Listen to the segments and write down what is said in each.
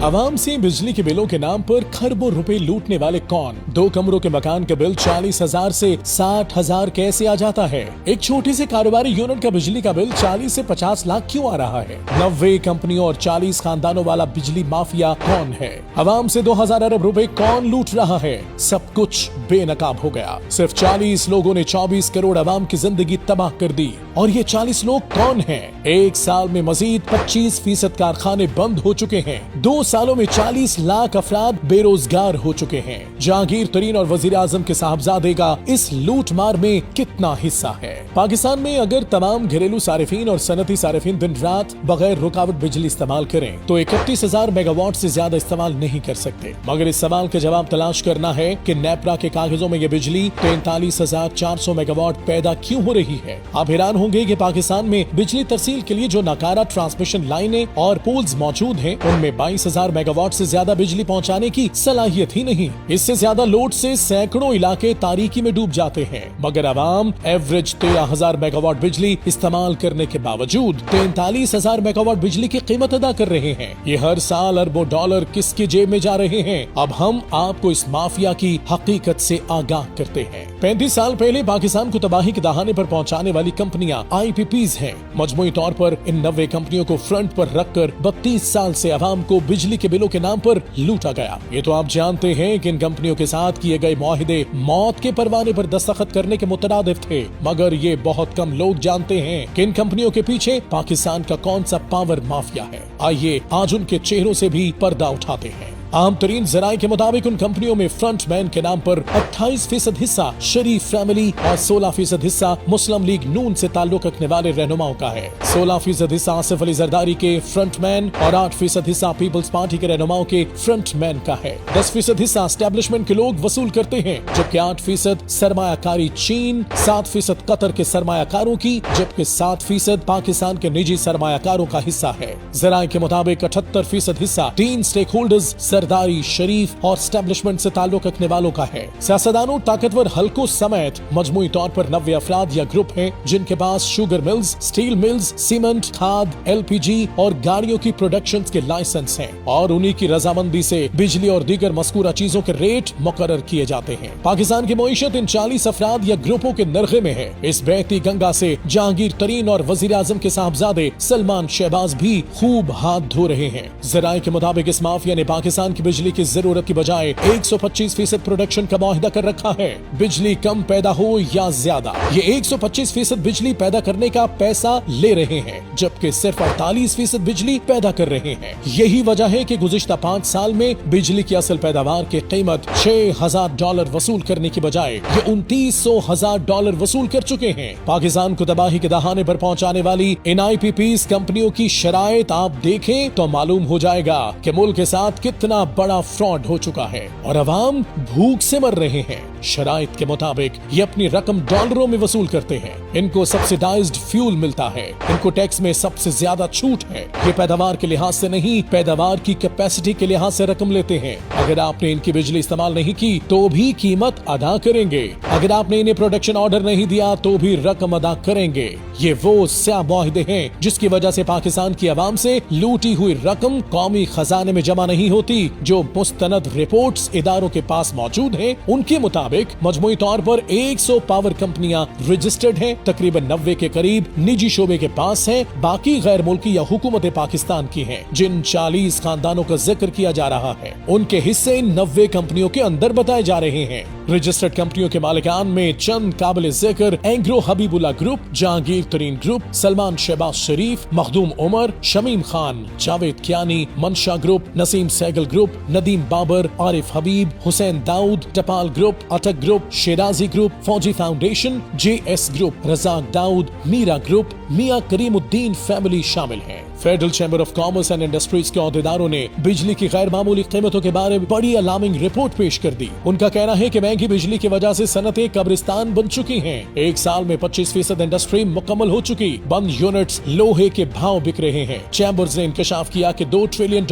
आवाम से बिजली के बिलों के नाम पर खरबों रुपए लूटने वाले कौन? 2 कमरों के मकान का बिल 40,000 से 60,000 कैसे आ जाता है? एक छोटे से कारोबारी यूनिट का बिजली का बिल 40 से 50 लाख क्यों आ रहा है? 90 कंपनियों और 40 खानदानों वाला बिजली माफिया कौन है? आवाम से 2000 अरब रुपए कौन लूट रहा है? सब कुछ बेनकाब हो गया। सिर्फ 40 लोगों ने 24 करोड़ आवाम की जिंदगी तबाह कर दी। और ये 40 लोग कौन हैं? एक साल में मजीद 25% कारखाने बंद हो चुके हैं। 2 सालों में 40 लाख अफराद बेरोजगार हो चुके हैं। जहांगीर तरीन और वजीर आजम के साहबजादे का इस लूट मार में कितना हिस्सा है? पाकिस्तान में अगर तमाम घरेलू सारिफीन और सनती सारिफीन दिन रात बगैर रुकावट बिजली इस्तेमाल करें तो 31,000 मेगावाट से ज्यादा इस्तेमाल नहीं कर सकते। मगर इस सवाल का जवाब तलाश करना है कि नेपरा के कागजों में ये बिजली 43,400 मेगावाट पैदा क्यों हो रही है। आप हैरान होंगे कि पाकिस्तान में बिजली तरसील के लिए जो नाकारा ट्रांसमिशन लाइनें और पोल्स मौजूद हैं, उनमें 22,000 मेगावाट से ज्यादा बिजली पहुंचाने की सलाहियत ही नहीं। इससे ज्यादा लोड से सैकड़ों इलाके तारीकी में डूब जाते हैं। मगर आवाम एवरेज 13,000 मेगावाट बिजली इस्तेमाल करने के बावजूद 43,000 मेगावाट बिजली की कीमत अदा कर रहे हैं। ये हर साल अरबों डॉलर किसकी जेब में जा रहे हैं? अब हम आपको इस माफिया की हकीकत से आगाह करते हैं। 35 साल पहले पाकिस्तान को तबाही के दहाने पर पहुंचाने वाली कंपनियां IPPs हैं। मजमूई तौर पर इन 90 कंपनियों को फ्रंट पर रखकर 32 साल से आवाम को बिजली के बिलों के नाम पर लूटा गया। ये तो आप जानते हैं कि इन कंपनियों के साथ किए गए मुआहिदे मौत के परवाने पर दस्तखत करने के मुतरादिफ थे। मगर ये बहुत कम लोग जानते हैं कि इन कंपनियों के पीछे पाकिस्तान का कौन सा पावर माफिया है। आइए आज उनके चेहरों से भी पर्दा उठाते हैं। आम तरीन जराये के मुताबिक उन कंपनियों में फ्रंट मैन के नाम पर 28% हिस्सा शरीफ फैमिली और 16% हिस्सा मुस्लिम लीग नून से ताल्लुक रखने वाले रहनुमाओं का है। 16% हिस्सा आसिफ अली जरदारी के फ्रंट मैन और 8% हिस्सा पीपल्स पार्टी के रहनुमाओं के फ्रंट मैन का है। 10% हिस्सा एस्टेब्लिशमेंट के लोग वसूल करते हैं, जबकि 8% सरमायाकारी चीन, 7% कतर के सरमायाकारों की, जबकि 7% पाकिस्तान के निजी सरमायाकारों का हिस्सा है। जराये के मुताबिक 78% हिस्सा 3 स्टेक होल्डर्स सरदारी, शरीफ और एस्टेब्लिशमेंट से ताल्लुक रखने वालों का है। सियासतदानों, ताकतवर हलकों समेत मजमूई तौर पर 90 अफराद या ग्रुप हैं जिनके पास sugar mills, steel mills, cement, खाद, LPG और गाड़ियों की प्रोडक्शन के लाइसेंस हैं और उन्हीं की रजामंदी से बिजली और दीगर मज़कूरा चीजों के रेट मुकर्रर किए जाते हैं। पाकिस्तान की मईशत इन 40 अफराद या ग्रुपों के नरखे में है। इस बहती गंगा से जहांगीर तरीन और वजीर आजम के साहबजादे सलमान शहबाज भी खूब हाथ धो रहे हैं। जराये के मुताबिक इस माफिया ने पाकिस्तान की बिजली की जरूरत की बजाय 125% प्रोडक्शन का मुआहिदा कर रखा है। बिजली कम पैदा हो या ज्यादा, ये 125% बिजली पैदा करने का पैसा ले रहे हैं, जबकि सिर्फ 48% बिजली पैदा कर रहे हैं। यही वजह है कि गुज़िश्ता 5 साल में बिजली की असल पैदावार की कीमत $6,000 वसूल करने की बजाय ये $29,000 वसूल कर चुके हैं। पाकिस्तान को तबाही के दहाने पर पहुंचाने वाली इन IPPs कंपनियों की शराइत आप देखें तो मालूम हो जाएगा कि मुल्क के साथ कितना बड़ा फ्रॉड हो चुका है और अवाम भूख से मर रहे हैं। शराइत के मुताबिक ये अपनी रकम डॉलरों में वसूल करते हैं। इनको सब्सिडाइज्ड फ्यूल मिलता है, इनको टैक्स में सबसे ज्यादा छूट है। ये पैदावार के लिहाज से नहीं, पैदावार की कैपेसिटी के लिहाज से रकम लेते हैं। अगर आपने इनकी बिजली इस्तेमाल नहीं की तो भी कीमत अदा करेंगे। अगर आपने इन्हें प्रोडक्शन ऑर्डर नहीं दिया तो भी रकम अदा करेंगे। ये वो स्या मुआहिदे हैं जिसकी वजह से पाकिस्तान की आवाम से लूटी हुई रकम कौमी खजाने में जमा नहीं होती। जो मुस्तनद रिपोर्ट्स इदारों के पास मौजूद हैं, उनके मुताबिक मजमूई तौर पर 100 पावर कंपनियां रजिस्टर्ड हैं, तकरीबन 90 के करीब निजी शोबे के पास हैं, बाकी गैर मुल्की या हुकूमत पाकिस्तान की हैं। जिन 40 खानदानों का जिक्र किया जा रहा है उनके हिस्से इन 90 कंपनियों के अंदर बताए जा रहे हैं। रजिस्टर्ड कंपनियों के मालिकान में चंद काबिल जिक्र Engro Habibullah group, Jahangir Tareen group, Salman Shahbaz Sharif, Makhdoom Umar, Shamim Khan, Javed Kiyani, Mansha group, Naseem Sehgal group, Nadeem Babar, Arif Habib, Hussain Dawood, Tapal group, Attock group, Shirazi group, Fauji foundation, JS group, Razak Dawood, Meera group, Mian Karimuddin family शामिल हैं। Federal chamber of commerce and industries के अहदेदारों ने बिजली की गैर मामूली कीमतों के बारे में बड़ी अलार्मिंग रिपोर्ट पेश कर दी। उनका कहना है कि महंगी बिजली की वजह से सनतें कब्रिस्तान बन चुकी हैं। एक साल में 25% इंडस्ट्री मुकम्मल हो चुकी, बंद यूनिट्स लोहे के भाव बिक रहे हैं। चैम्बर्स ने इंकशाफ किया कि $2 ट्रिलियन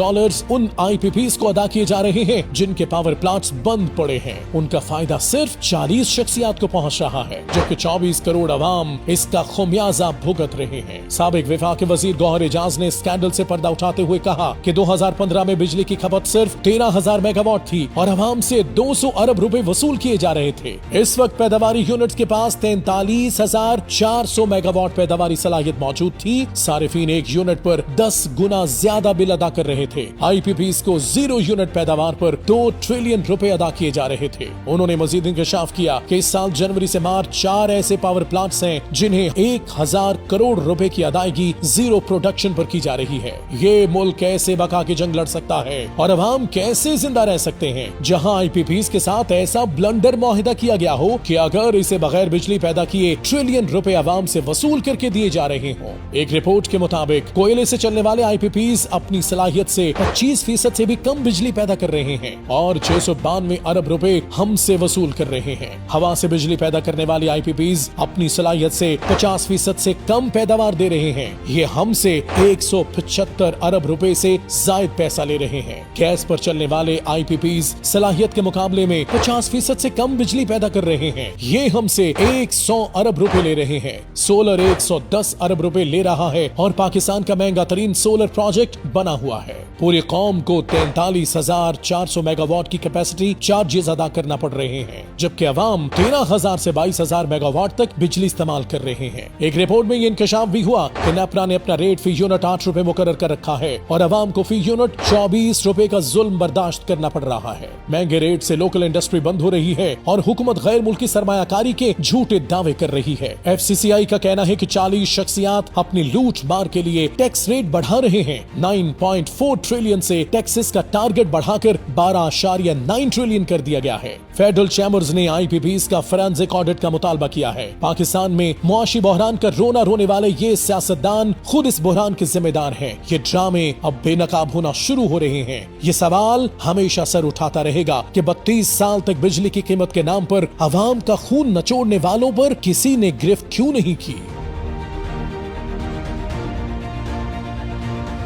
उन IPPs को अदा किए जा रहे हैं जिनके पावर प्लांट्स बंद पड़े हैं। उनका फायदा सिर्फ 40 शख्सियात को पहुँच रहा है, जबकि 24 करोड़ अवाम इसका खुमियाजा भुगत रहे हैं। साबिक विफाक वजीर गौहर एजाज चैम्बर्स ने स्कैंडल से पर्दा उठाते हुए कहा कि 2015 में बिजली की खपत सिर्फ 13,000 मेगावाट थी और आवाम से 200 अरब रुपए वसूल किए जा रहे थे। इस वक्त पैदावारी यूनिट्स के पास 43,400 मेगावाट पैदावारी सलाहियत मौजूद थी। सारिफीन एक यूनिट पर 10 गुना ज्यादा बिल अदा कर रहे थे। IPPs को 0 यूनिट पैदावार पर 2 ट्रिलियन रुपए अदा किए जा रहे थे। उन्होंने मजीद इंकशाफ किया कि इस साल जनवरी से मार्च 4 ऐसे पावर प्लांट्स हैं जिन्हें 1,000 करोड़ रुपए की अदायगी जीरो प्रोडक्शन पर की जा रही है। ये मुल्क कैसे बका की जंग लड़ सकता है और अवाम कैसे जिंदा रह सकते हैं जहां IPPs के साथ ऐसा ब्लंडर मुआहिदा किया गया हो कि अगर इसे बगैर बिजली पैदा किए ट्रिलियन रुपए अवाम से वसूल करके दिए जा रहे हों। एक रिपोर्ट के मुताबिक कोयले से चलने वाले IPPs अपनी सलाहियत से 25% से भी कम बिजली पैदा कर रहे हैं और 692 अरब रुपए हमसे वसूल कर रहे हैं। हवा से बिजली पैदा करने वाली IPPs अपनी सलाहियत से 50% से कम पैदावार दे रहे हैं। ये हमसे 175 अरब रुपए से जायद पैसा ले रहे हैं। गैस पर चलने वाले IPPs सलाहियत के मुकाबले में 50% से कम बिजली पैदा कर रहे हैं। ये हमसे 100 अरब रुपए ले रहे हैं। सोलर 110 अरब रुपए ले रहा है और पाकिस्तान का महंगा तरीन सोलर प्रोजेक्ट बना हुआ है। पूरी कौम को 43,400 मेगावाट की कैपेसिटी चार्जेस अदा करना पड़ रहे हैं, जबकि अवाम 13,000 से 22,000 मेगावाट तक बिजली इस्तेमाल कर रहे हैं। एक रिपोर्ट में ये इंकशाफ भी हुआ कि नेपरा ने अपना रेट फी यूनिट 8 रुपए मुकर्रर कर रखा है और अवाम को फी यूनिट 24 रुपए का जुल्म बर्दाश्त करना पड़ रहा है। महंगे रेट से लोकल इंडस्ट्री बंद हो रही है और हुकूमत गैर मुल्की सरमायाकारी के झूठे दावे कर रही है। FCCI का कहना है कि 40 शख्सियात अपनी लूट मार के लिए टैक्स रेट बढ़ा रहे हैं। 9.4 ट्रिलियन से टैक्सेस का टारगेट बढ़ाकर 12.9 ट्रिलियन कर दिया गया है। फेडरल चैम्बर्स ने IPPs का फोरेंसिक ऑडिट का मुतालबा किया है। पाकिस्तान में मुआशी बहरान का रोना रोने वाले ये सियासतदान खुद इस बहरान के जिम्मेदार हैं। ये ड्रामे अब बेनकाब होना शुरू हो रहे हैं। ये सवाल हमेशा सर उठाता रहेगा कि 32 साल तक बिजली की कीमत के नाम पर अवाम का खून नचोड़ने वालों पर किसी ने गिरफ्त क्यों नहीं की।